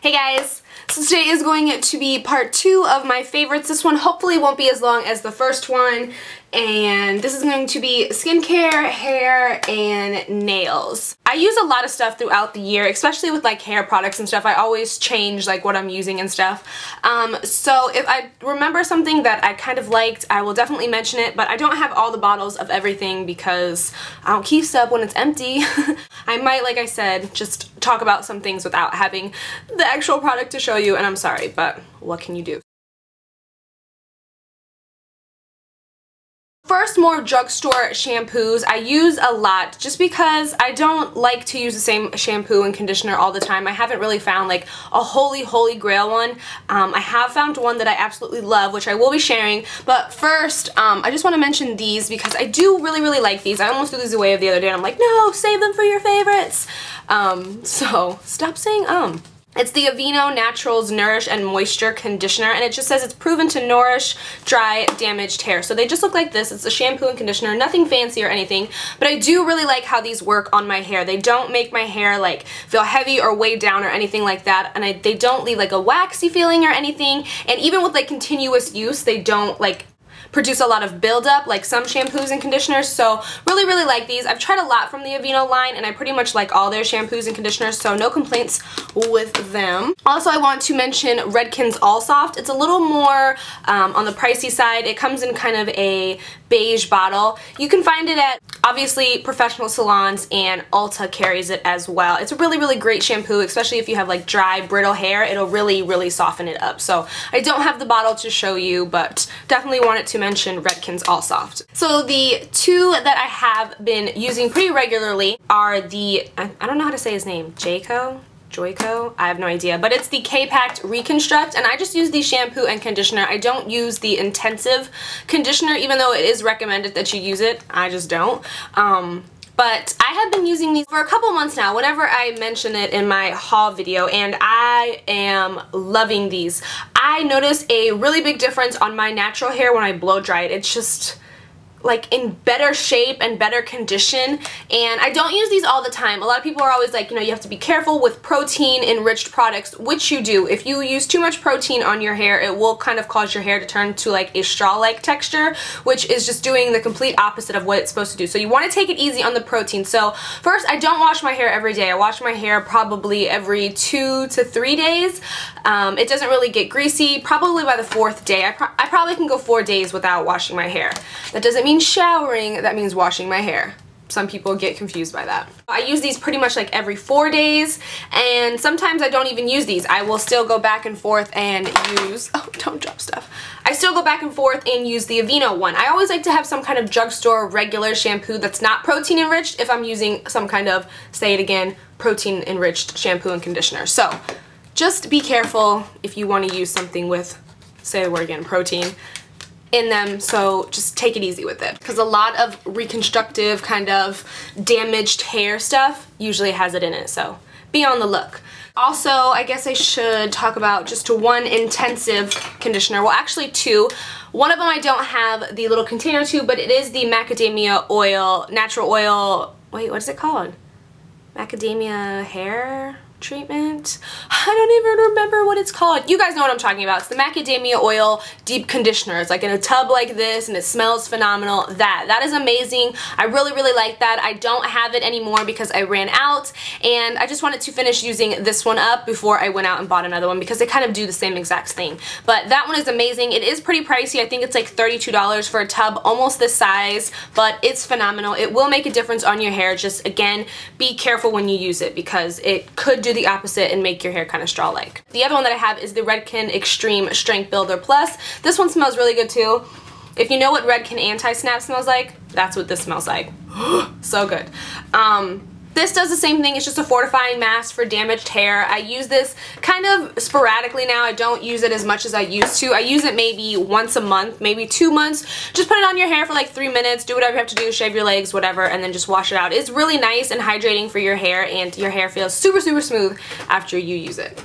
Hey guys! So today is going to be part 2 of my favorites. This one hopefully won't be as long as the first one. And this is going to be skincare, hair, and nails. I use a lot of stuff throughout the year, especially with like hair products and stuff. I always change like what I'm using and stuff. So if I remember something that I kind of liked, I will definitely mention it, but I don't have all the bottles of everything because I don't keep stuff when it's empty. I might, like I said, just talk about some things without having the actual product to show you, and I'm sorry, but what can you do? First, more drugstore shampoos. I use a lot just because I don't like to use the same shampoo and conditioner all the time. I haven't really found like a holy grail one. I have found one that I absolutely love, which I will be sharing, but first I just want to mention these because I do really like these. I almost threw these away the other day and I'm like, no, save them for your favorites. So stop saying It's the Aveeno Naturals Nourish and Moisture Conditioner, and it just says it's proven to nourish dry, damaged hair. So they just look like this. It's a shampoo and conditioner, nothing fancy or anything, but I do really like how these work on my hair. They don't make my hair like feel heavy or weighed down or anything like that, and they don't leave like a waxy feeling or anything, and even with like continuous use, they don't like produce a lot of buildup like some shampoos and conditioners. So really like these. I've tried a lot from the Aveeno line and I pretty much like all their shampoos and conditioners, so no complaints with them. Also, I want to mention Redken's All Soft. It's a little more on the pricey side. It comes in kind of a beige bottle. You can find it at obviously professional salons, and Ulta carries it as well. It's a really great shampoo, especially if you have like dry, brittle hair. It'll really soften it up. So I don't have the bottle to show you, but definitely wanted to mention Redken's All Soft. So the two that I have been using pretty regularly are the, I don't know how to say his name, Joico? I have no idea, but it's the K-Packed Reconstruct, and I just use the shampoo and conditioner. I don't use the intensive conditioner, even though it is recommended that you use it. I just don't. But I have been using these for a couple months now whenever I mention it in my haul video, and I am loving these. I notice a really big difference on my natural hair when I blow dry it. It's just like in better shape and better condition, and I don't use these all the time. A lot of people are always like, you know, you have to be careful with protein enriched products, which you do. If you use too much protein on your hair, it will kind of cause your hair to turn to like a straw-like texture, which is just doing the complete opposite of what it's supposed to do. So you want to take it easy on the protein. So first, I don't wash my hair every day. I wash my hair probably every 2 to 3 days. It doesn't really get greasy. Probably by the 4th day. I probably can go 4 days without washing my hair. That doesn't mean showering, that means washing my hair. Some people get confused by that. I use these pretty much like every 4 days, and sometimes I don't even use these. I will still go back and forth and use, oh, don't drop stuff. I still go back and forth and use the Aveeno one. I always like to have some kind of drugstore regular shampoo that's not protein enriched if I'm using some kind of, say it again, protein enriched shampoo and conditioner. So just be careful if you want to use something with, say the word again, protein in them, so just take it easy with it, because a lot of reconstructive kind of damaged hair stuff usually has it in it, so be on the look. Also, I guess I should talk about just one intensive conditioner. Well, actually 2. One of them I don't have the little container to, but it is the macadamia oil, natural oil, wait, what is it called? Macadamia hair treatment? I don't even remember what it's called. You guys know what I'm talking about. It's the macadamia oil deep conditioner. It's like in a tub like this, and it smells phenomenal. That is amazing. I really like that. I don't have it anymore because I ran out, and I just wanted to finish using this one up before I went out and bought another one because they kind of do the same exact thing. But that one is amazing. It is pretty pricey. I think it's like $32 for a tub, almost this size, but it's phenomenal. It will make a difference on your hair. Just again, be careful when you use it because it could do the opposite and make your hair kind of straw-like. The other one that I have is the Redken Extreme Strength Builder Plus. This one smells really good too. If you know what Redken Anti-Snap smells like, that's what this smells like. So good. This does the same thing. It's just a fortifying mask for damaged hair. I use this kind of sporadically now. I don't use it as much as I used to. I use it maybe once a month, maybe 2 months. Just put it on your hair for like 3 minutes, do whatever you have to do, shave your legs, whatever, and then just wash it out. It's really nice and hydrating for your hair, and your hair feels super smooth after you use it.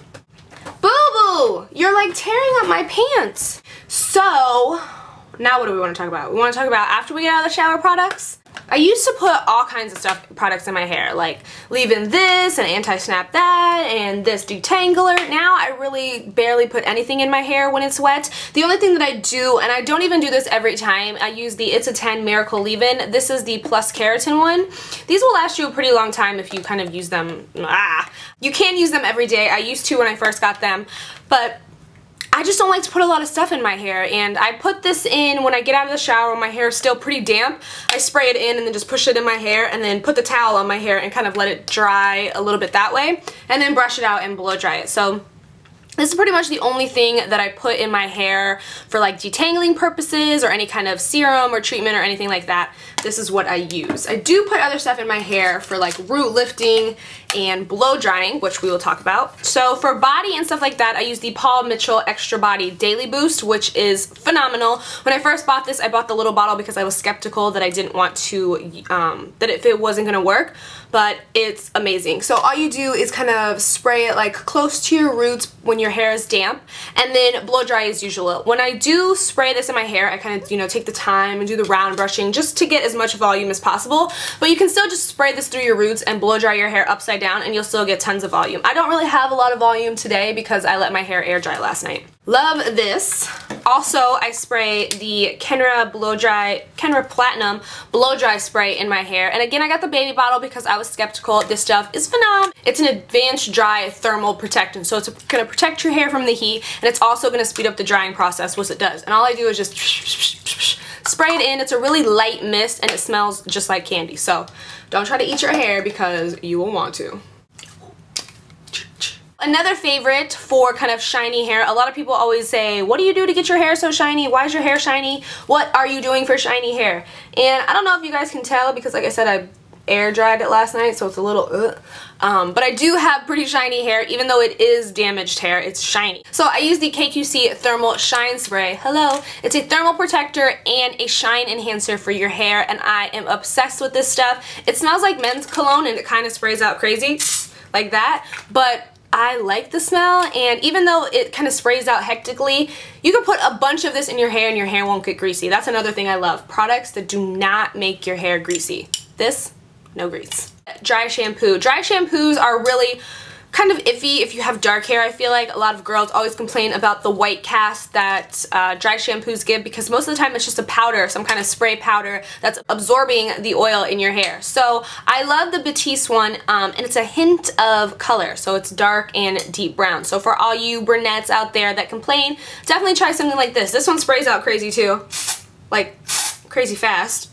Boo-boo! You're like tearing up my pants. So, now what do we want to talk about? We want to talk about after we get out of the shower products? I used to put all kinds of products in my hair, like leave-in this and anti-snap that and this detangler. Now I really barely put anything in my hair when it's wet. The only thing that I do, and I don't even do this every time, I use the It's a 10 Miracle Leave-In. This is the Plus Keratin one. These will last you a pretty long time if you kind of use them. You can use them every day. I used to when I first got them, but I just don't like to put a lot of stuff in my hair, and I put this in when I get out of the shower when my hair is still pretty damp. I spray it in and then just push it in my hair and then put the towel on my hair and kind of let it dry a little bit that way, and then brush it out and blow dry it. So this is pretty much the only thing that I put in my hair for like detangling purposes or any kind of serum or treatment or anything like that. This is what I use. I do put other stuff in my hair for like root lifting and blow drying, which we will talk about. So for body and stuff like that, I use the Paul Mitchell Extra Body Daily Boost, which is phenomenal. When I first bought this, I bought the little bottle because I was skeptical that I didn't want to, that if it wasn't gonna work, but it's amazing. So all you do is kind of spray it like close to your roots when your hair is damp, and then blow dry as usual. When I do spray this in my hair, I kind of, you know, take the time and do the round brushing just to get as much volume as possible, but you can still just spray this through your roots and blow dry your hair upside down and you'll still get tons of volume. I don't really have a lot of volume today because I let my hair air dry last night. Love this. Also, I spray the Kenra Platinum Blow Dry Spray in my hair. And again, I got the baby bottle because I was skeptical. This stuff is phenomenal. It's an advanced dry thermal protectant. So it's going to protect your hair from the heat, and it's also going to speed up the drying process, which it does. And all I do is just spray it in. It's a really light mist and it smells just like candy. So don't try to eat your hair because you will want to. Another favorite for kind of shiny hair, a lot of people always say, what do you do to get your hair so shiny? Why is your hair shiny? What are you doing for shiny hair? And I don't know if you guys can tell because like I said, I air dried it last night, so it's a little but I do have pretty shiny hair. Even though it is damaged hair, it's shiny. So I use the KQC Thermal Shine Spray. Hello. It's a thermal protector and a shine enhancer for your hair, and I am obsessed with this stuff. It smells like men's cologne and it kind of sprays out crazy like that, but I like the smell, and even though it kind of sprays out hectically, you can put a bunch of this in your hair and your hair won't get greasy. That's another thing I love. Products that do not make your hair greasy. This, no grease. Dry shampoo. Dry shampoos are really kind of iffy if you have dark hair. I feel like a lot of girls always complain about the white cast that dry shampoos give because most of the time it's just a powder, some kind of spray powder that's absorbing the oil in your hair. So I love the Batiste one, and it's a hint of color, so it's dark and deep brown. So for all you brunettes out there that complain, definitely try something like this. This one sprays out crazy too, like crazy fast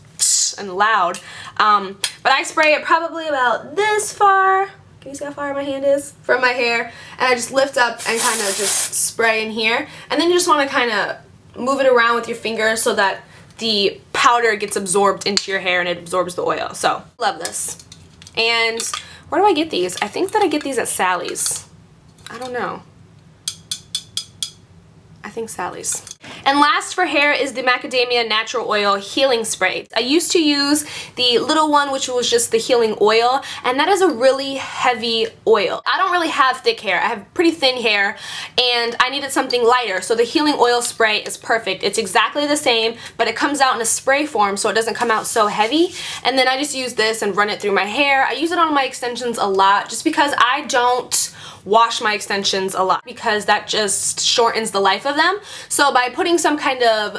and loud, but I spray it probably about this far. Can you see how far my hand is from my hair? And I just lift up and kind of just spray in here. And then you just want to kind of move it around with your fingers so that the powder gets absorbed into your hair and it absorbs the oil. So, love this. And where do I get these? I think that I get these at Sally's. I don't know. I think Sally's. And last for hair is the Macadamia Natural Oil Healing Spray. I used to use the little one, which was just the healing oil, and that is a really heavy oil. I don't really have thick hair. I have pretty thin hair, and I needed something lighter, so the healing oil spray is perfect. It's exactly the same, but it comes out in a spray form, so it doesn't come out so heavy. And then I just use this and run it through my hair. I use it on my extensions a lot, just because I don't wash my extensions a lot because that just shortens the life of them. So by putting some kind of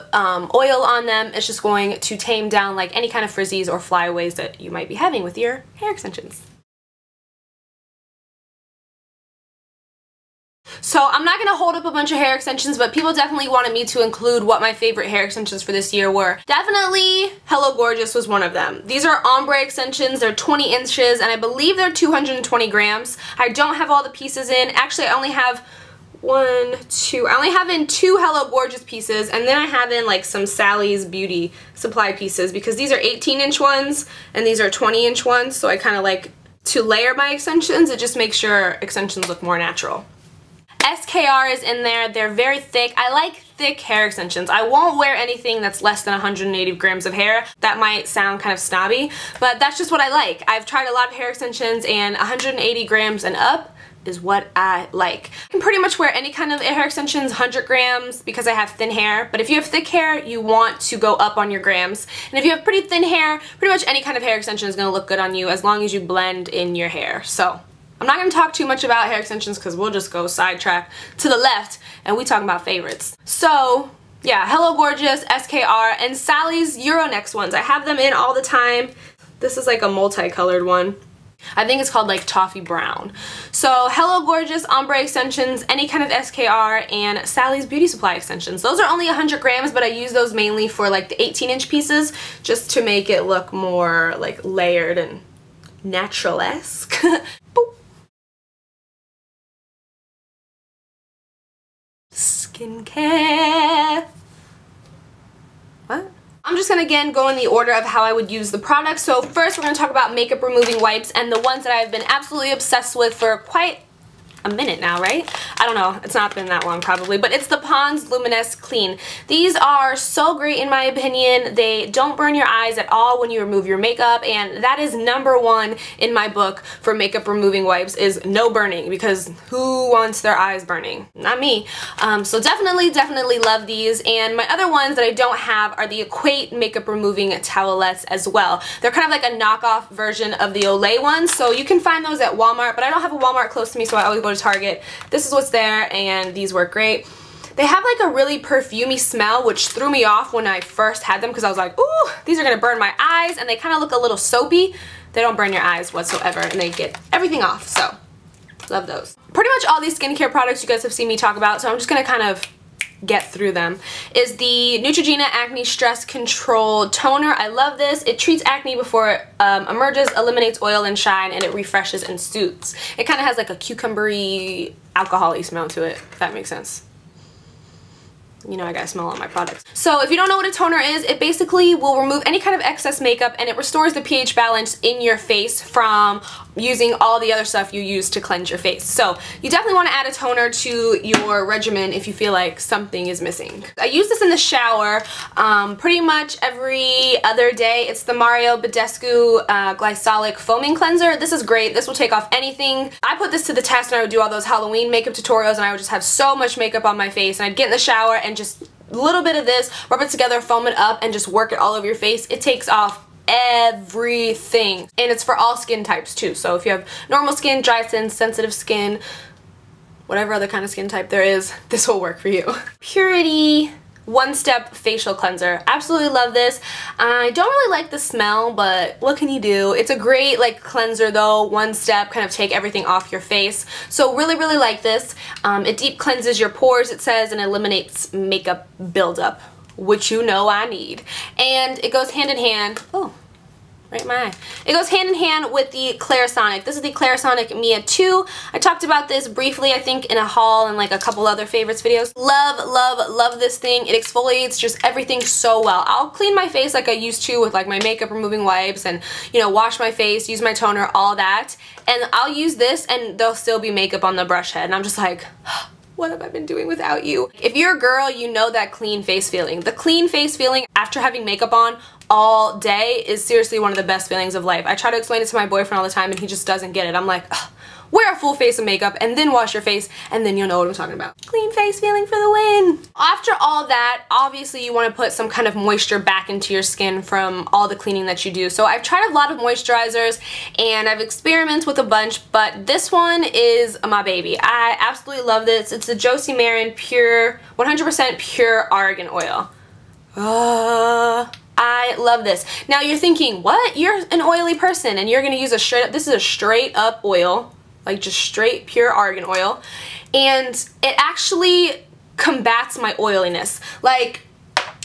oil on them, it's just going to tame down like any kind of frizzies or flyaways that you might be having with your hair extensions. So I'm not going to hold up a bunch of hair extensions, but people definitely wanted me to include what my favorite hair extensions for this year were. Definitely Hello Gorgeous was one of them. These are ombre extensions. They're 20 inches, and I believe they're 220 grams. I don't have all the pieces in. Actually, I only have I only have in 2 Hello Gorgeous pieces, and then I have in like some Sally's Beauty Supply pieces because these are 18-inch ones and these are 20-inch ones, so I kind of like to layer my extensions. It just makes your extensions look more natural. SKR is in there. They're very thick. I like thick hair extensions. I won't wear anything that's less than 180 grams of hair. That might sound kind of snobby, but that's just what I like. I've tried a lot of hair extensions, and 180 grams and up, is what I like. I can pretty much wear any kind of hair extensions, 100 grams, because I have thin hair. But if you have thick hair, you want to go up on your grams. And if you have pretty thin hair, pretty much any kind of hair extension is going to look good on you as long as you blend in your hair. So I'm not going to talk too much about hair extensions because we'll just go sidetrack to the left and we talking about favorites. So yeah, Hello Gorgeous, SKR, and Sally's Euronext ones. I have them in all the time. This is like a multicolored one. I think it's called like Toffee Brown. So Hello Gorgeous ombre extensions, any kind of SKR, and Sally's Beauty Supply extensions. Those are only 100 grams, but I use those mainly for like the 18-inch pieces just to make it look more like layered and natural-esque. Boop. Skincare. What? I'm just going to again go in the order of how I would use the product. So first we're going to talk about makeup removing wipes, and the ones that I've been absolutely obsessed with for quite a minute now, right? I don't know, it's not been that long probably, but it's the Pond's Luminous Clean. These are so great in my opinion. They don't burn your eyes at all when you remove your makeup, and that is #1 in my book for makeup removing wipes, is no burning, because who wants their eyes burning? Not me. So definitely love these, and my other ones that I don't have are the Equate makeup removing towelettes as well. They're kind of like a knockoff version of the Olay ones, so you can find those at Walmart, but I don't have a Walmart close to me, so I always go to Target. This is what's there, and these work great. They have like a really perfumey smell, which threw me off when I first had them because I was like, ooh, these are gonna burn my eyes, and they kind of look a little soapy. They don't burn your eyes whatsoever, and they get everything off, so love those. Pretty much all these skincare products you guys have seen me talk about, so I'm just gonna kind of get through them, is the Neutrogena Acne Stress Control Toner. I love this. It treats acne before it emerges, eliminates oil and shine, and it refreshes and soothes. It kind of has like a cucumbery, alcohol-y smell to it, if that makes sense. You know, I gotta smell all my products. So if you don't know what a toner is, it basically will remove any kind of excess makeup, and it restores the pH balance in your face from using all the other stuff you use to cleanse your face. So you definitely want to add a toner to your regimen if you feel like something is missing. I use this in the shower pretty much every other day. It's the Mario Badescu Glycolic Foaming Cleanser. This is great. This will take off anything. I put this to the test when I would do all those Halloween makeup tutorials, and I would just have so much makeup on my face, and I'd get in the shower and just a little bit of this, rub it together, foam it up, and just work it all over your face. It takes off everything, and it's for all skin types too. So if you have normal skin, dry skin, sensitive skin, whatever other kind of skin type there is, this will work for you. Purity One-Step Facial Cleanser. Absolutely love this. I don't really like the smell, but what can you do? It's a great like cleanser though, one step, kind of take everything off your face. So really like this. It deep cleanses your pores, it says, and eliminates makeup buildup, which you know I need. And it goes hand in hand. Oh, right in my eye. It goes hand in hand with the Clarisonic. This is the Clarisonic Mia 2. I talked about this briefly, I think, in a haul and like a couple other favorites videos. Love this thing. It exfoliates just everything so well. I'll clean my face like I used to with like my makeup removing wipes, and you know, wash my face, use my toner, all that. And I'll use this and there'll still be makeup on the brush head, and I'm just like, what have I been doing without you? If you're a girl, you know that clean face feeling. The clean face feeling after having makeup on all day is seriously one of the best feelings of life. I try to explain it to my boyfriend all the time, and he just doesn't get it. I'm like, ugh, wear a full face of makeup and then wash your face, and then you'll know what I'm talking about. Clean face feeling for the win. After all that, obviously you want to put some kind of moisture back into your skin from all the cleaning that you do. So I've tried a lot of moisturizers and I've experimented with a bunch, but this one is my baby. I absolutely love this. It's the Josie Maran Pure, 100% Pure Argan Oil. I love this. Now you're thinking, what? You're an oily person and you're gonna use a straight up, this is a straight up oil, like just straight pure argan oil, and it actually combats my oiliness. Like,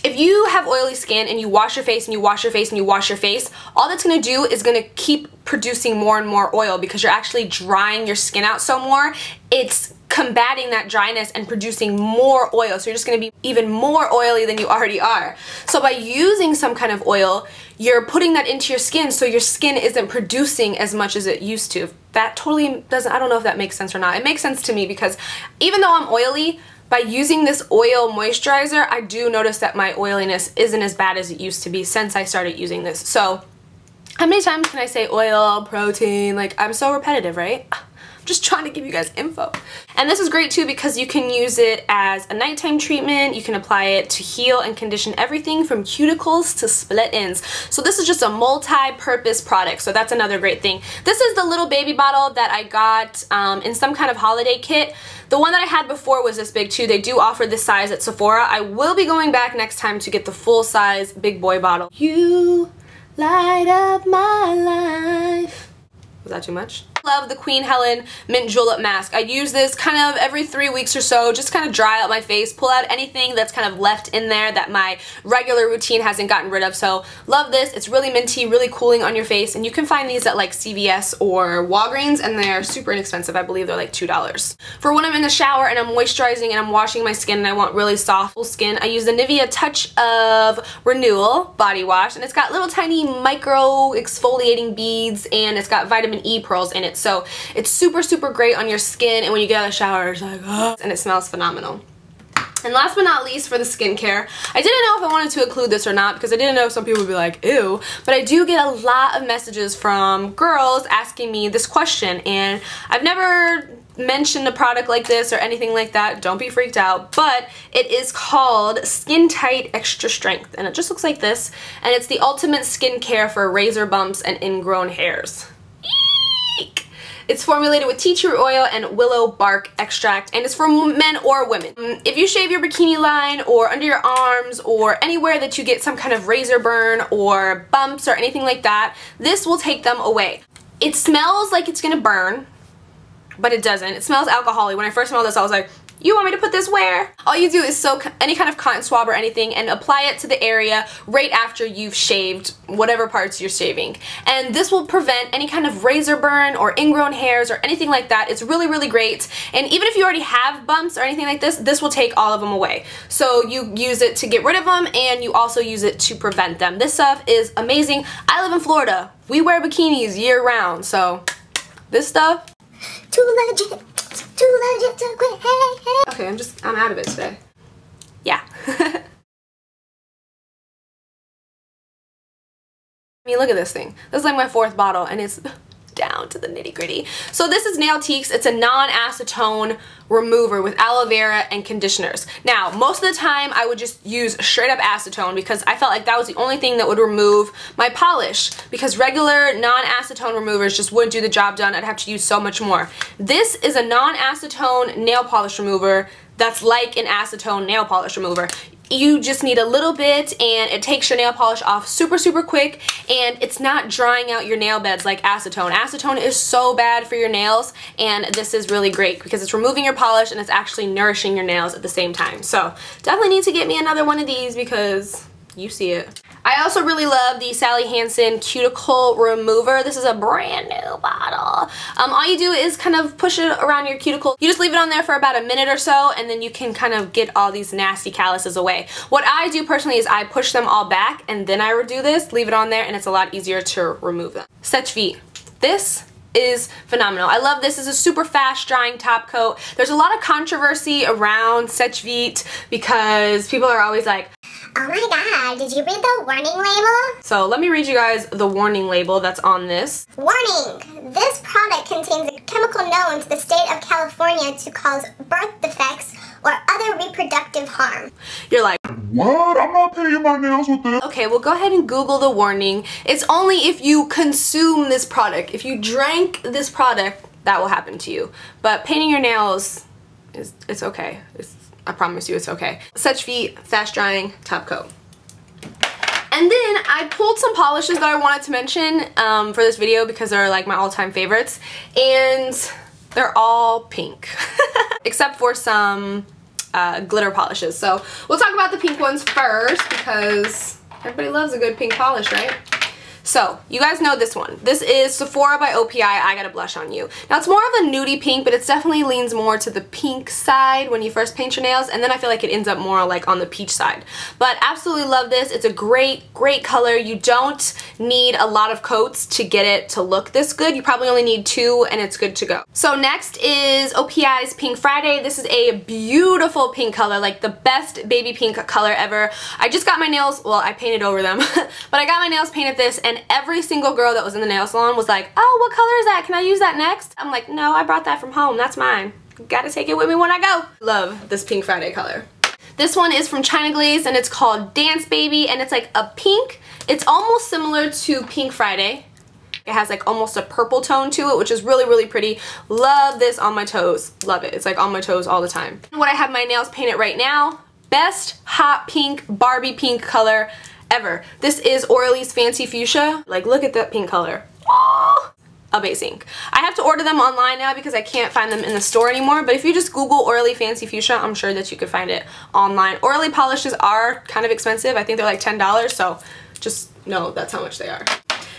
if you have oily skin and you wash your face and you wash your face and you wash your face, all that's gonna do is gonna keep producing more and more oil because you're actually drying your skin out so more. It's combating that dryness and producing more oil, so you're just going to be even more oily than you already are. So by using some kind of oil, you're putting that into your skin so your skin isn't producing as much as it used to. That totally doesn't, I don't know if that makes sense or not. It makes sense to me because even though I'm oily, by using this oil moisturizer, I do notice that my oiliness isn't as bad as it used to be since I started using this. So how many times can I say oil, protein? Like, I'm so repetitive, right? just trying to give you guys info. And this is great too because you can use it as a nighttime treatment. You can apply it to heal and condition everything from cuticles to split ends. So this is just a multi-purpose product, so that's another great thing. This is the little baby bottle that I got in some kind of holiday kit. The one that I had before was this big too. They do offer this size at Sephora. I will be going back next time to get the full size big boy bottle. You light up my life. Was that too much? Love the Queen Helen Mint Julep Mask. I use this kind of every 3 weeks or so, just kind of dry out my face, pull out anything that's kind of left in there that my regular routine hasn't gotten rid of. So love this. It's really minty, really cooling on your face, and you can find these at like CVS or Walgreens, and they're super inexpensive. I believe they're like $2. For when I'm in the shower and I'm moisturizing and I'm washing my skin and I want really soft skin, I use the Nivea Touch of Renewal body wash, and it's got little tiny micro exfoliating beads, and it's got vitamin E pearls in it. So it's super, super great on your skin, and when you get out of the shower, it's like, oh, and it smells phenomenal. And last but not least, for the skincare, I didn't know if I wanted to include this or not because I didn't know if some people would be like, ew, but I do get a lot of messages from girls asking me this question, and I've never mentioned a product like this or anything like that. Don't be freaked out, but it is called Skin Tight Extra Strength, and it just looks like this, and it's the ultimate skincare for razor bumps and ingrown hairs. Eek! It's formulated with tea tree oil and willow bark extract, and it's for men or women. If you shave your bikini line or under your arms or anywhere that you get some kind of razor burn or bumps or anything like that, this will take them away. It smells like it's gonna burn, but it doesn't. It smells alcoholic. When I first smelled this, I was like, you want me to put this where? All you do is soak any kind of cotton swab or anything and apply it to the area right after you've shaved whatever parts you're shaving. And this will prevent any kind of razor burn or ingrown hairs or anything like that. It's really, really great. And even if you already have bumps or anything like this, this will take all of them away. So you use it to get rid of them, and you also use it to prevent them. This stuff is amazing. I live in Florida. We wear bikinis year round, so this stuff, too legit. Too legit to quit, hey, hey. Okay, I'm out of it today. Yeah. I mean, look at this thing. This is like my 4th bottle, and it's down to the nitty gritty. So this is Nailtiques. It's a non-acetone remover with aloe vera and conditioners. Now, most of the time I would just use straight up acetone because I felt like that was the only thing that would remove my polish, because regular non-acetone removers just wouldn't do the job done. I'd have to use so much more. This is a non-acetone nail polish remover that's like an acetone nail polish remover. You just need a little bit, and it takes your nail polish off super, super quick, and it's not drying out your nail beds like acetone. Acetone is so bad for your nails, and this is really great because it's removing your polish and it's actually nourishing your nails at the same time. So definitely need to get me another one of these because you see it. I also really love the Sally Hansen Cuticle Remover. This is a brand new bottle. All you do is kind of push it around your cuticle. You just leave it on there for about a minute or so, and then you can kind of get all these nasty calluses away. What I do personally is I push them all back, and then I do this, leave it on there, and it's a lot easier to remove them. Seche Vite. This is phenomenal. I love this. It's a super fast drying top coat. There's a lot of controversy around Seche Vite because people are always like, oh my god, did you read the warning label? So let me read you guys the warning label that's on this. Warning! This product contains a chemical known to the state of California to cause birth defects or other reproductive harm. You're like, what? I'm not painting my nails with this. Okay, well go ahead and Google the warning. It's only if you consume this product. If you drank this product, that will happen to you. But painting your nails, it's okay. I promise you it's okay. Seche Vite Fast Drying Top Coat. And then I pulled some polishes that I wanted to mention for this video because they're like my all-time favorites. And they're all pink. Except for some glitter polishes. So we'll talk about the pink ones first because everybody loves a good pink polish, right? So, you guys know this one. This is Sephora by OPI, I Got a Blush on You. Now, it's more of a nudie pink, but it definitely leans more to the pink side when you first paint your nails, and then I feel like it ends up more like on the peach side. But absolutely love this. It's a great, great color. You don't need a lot of coats to get it to look this good. You probably only need 2, and it's good to go. So, next is OPI's Pink Friday. This is a beautiful pink color, like the best baby pink color ever. I just got my nails, well, I painted over them, but I got my nails painted this, and and every single girl that was in the nail salon was like, oh, what color is that? Can I use that next? I'm like, no, I brought that from home. That's mine. Gotta take it with me when I go. Love this Pink Friday color. This one is from China Glaze and it's called Dance Baby, and it's like a pink. It's almost similar to Pink Friday. It has like almost a purple tone to it, which is really, really pretty. Love this on my toes. Love it. It's like on my toes all the time. What I have my nails painted right now, best hot pink Barbie pink color ever. This is Orly's Fancy Fuchsia. Like, look at that pink color. Oh, amazing. I have to order them online now because I can't find them in the store anymore, but if you just Google Orly Fancy Fuchsia, I'm sure that you could find it online. Orly polishes are kind of expensive. I think they're like $10, so just know that's how much they are.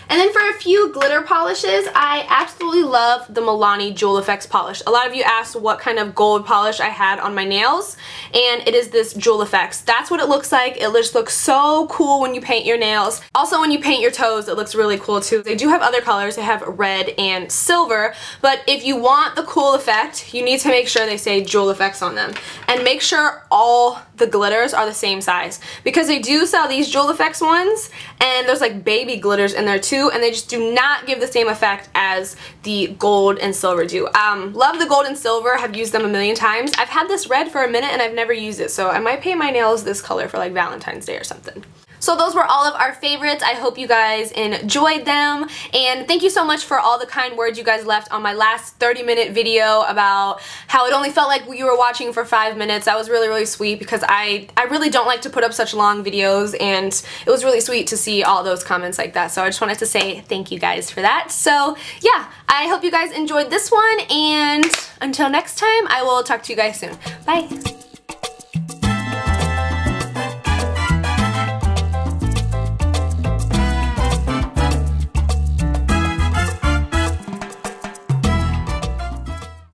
And then for a few glitter polishes, I absolutely love the Milani Jewel Effects polish. A lot of you asked what kind of gold polish I had on my nails, and it is this Jewel Effects. That's what it looks like. It just looks so cool when you paint your nails. Also, when you paint your toes, it looks really cool too. They do have other colors. They have red and silver, but if you want the cool effect, you need to make sure they say Jewel Effects on them. And make sure all the glitters are the same size, because they do sell these Jewel Effects ones, and there's like baby glitters in there too, and they just do not give the same effect as the gold and silver do. Love the gold and silver, have used them a million times. I've had this red for a minute and I've never used it, so I might paint my nails this color for like Valentine's Day or something. So those were all of our favorites. I hope you guys enjoyed them, and thank you so much for all the kind words you guys left on my last 30-minute video about how it only felt like you were watching for 5 minutes. That was really, really sweet, because I really don't like to put up such long videos, and it was really sweet to see all those comments like that. So I just wanted to say thank you guys for that. So yeah, I hope you guys enjoyed this one, and until next time, I will talk to you guys soon. Bye!